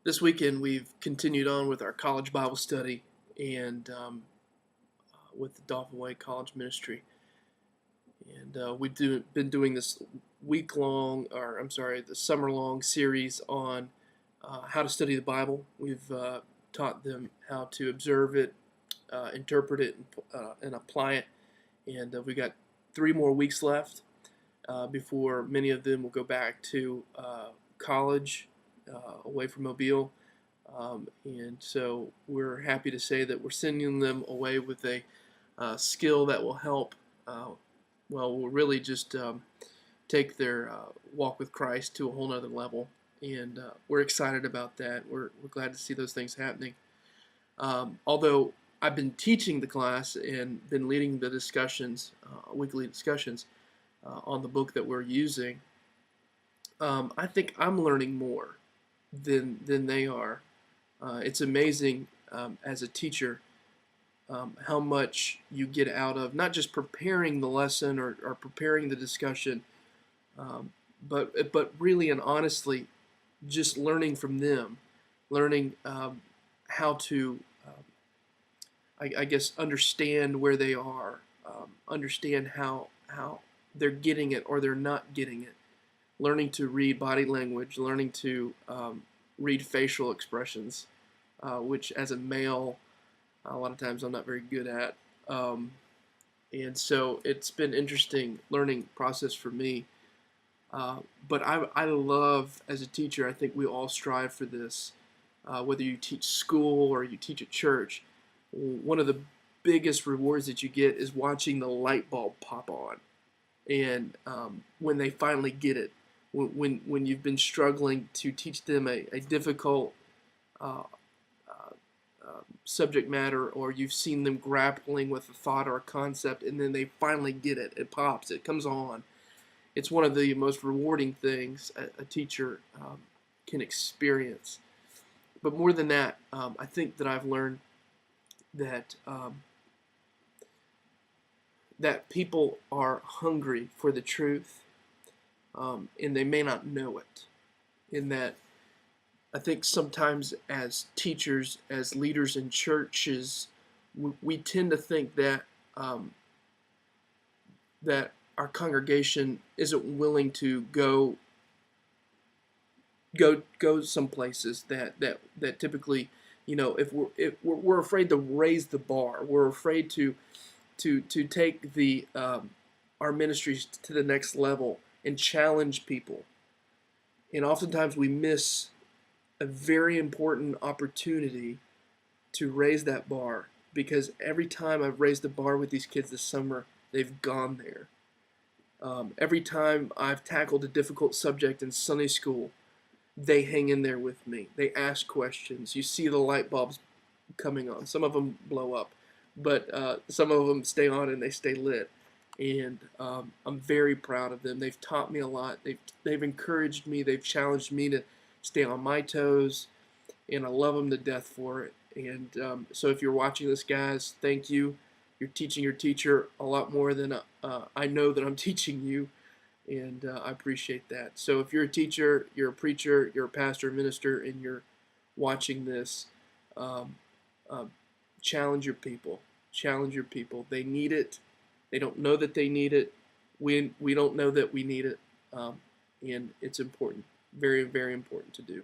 This weekend, we've continued on with our college Bible study and with the Dauphin Way College Ministry. And been doing this the summer-long series on how to study the Bible. We've taught them how to observe it, interpret it, and apply it. And we got 3 more weeks left before many of them will go back to college away from Mobile. And so we're happy to say that we're sending them away with a skill that will help, will really just take their walk with Christ to a whole nother level. And we're excited about that. We're glad to see those things happening. Although I've been teaching the class and been leading the discussions, weekly discussions, on the book that we're using, I think I'm learning more than they are. It's amazing as a teacher how much you get out of not just preparing the lesson or preparing the discussion, but really and honestly just learning from them, learning how to, I guess, understand where they are, understand how they're getting it or they're not getting it, learning to read body language, learning to read facial expressions, which as a male, a lot of times I'm not very good at. And so it's been interesting learning process for me. But I love, as a teacher, I think we all strive for this. Whether you teach school or you teach at church, one of the biggest rewards that you get is watching the light bulb pop on. And when they finally get it, when you've been struggling to teach them a difficult subject matter, or you've seen them grappling with a thought or a concept, and then they finally get it, it pops, it comes on. It's one of the most rewarding things a teacher can experience. But more than that, I think that I've learned that that people are hungry for the truth, and they may not know it. In that, I think sometimes as teachers, as leaders in churches, we tend to think that that our congregation isn't willing to go some places that typically, if we're afraid to raise the bar, we're afraid to take the our ministries to the next level and challenge people. And oftentimes we miss a very important opportunity to raise that bar, because every time I've raised the bar with these kids this summer, they've gone there. Every time I've tackled a difficult subject in Sunday school, they hang in there with me. They ask questions. You see the light bulbs coming on. Some of them blow up, but some of them stay on and they stay lit. And I'm very proud of them. They've taught me a lot. They've encouraged me. They've challenged me to stay on my toes, and I love them to death for it. And so if you're watching this, guys, thank you. You're teaching your teacher a lot more than I know that I'm teaching you, and I appreciate that. So if you're a teacher, you're a preacher, you're a pastor, minister, and you're watching this, challenge your people. Challenge your people. They need it. They don't know that they need it. We don't know that we need it, and it's important. Very, very important to do.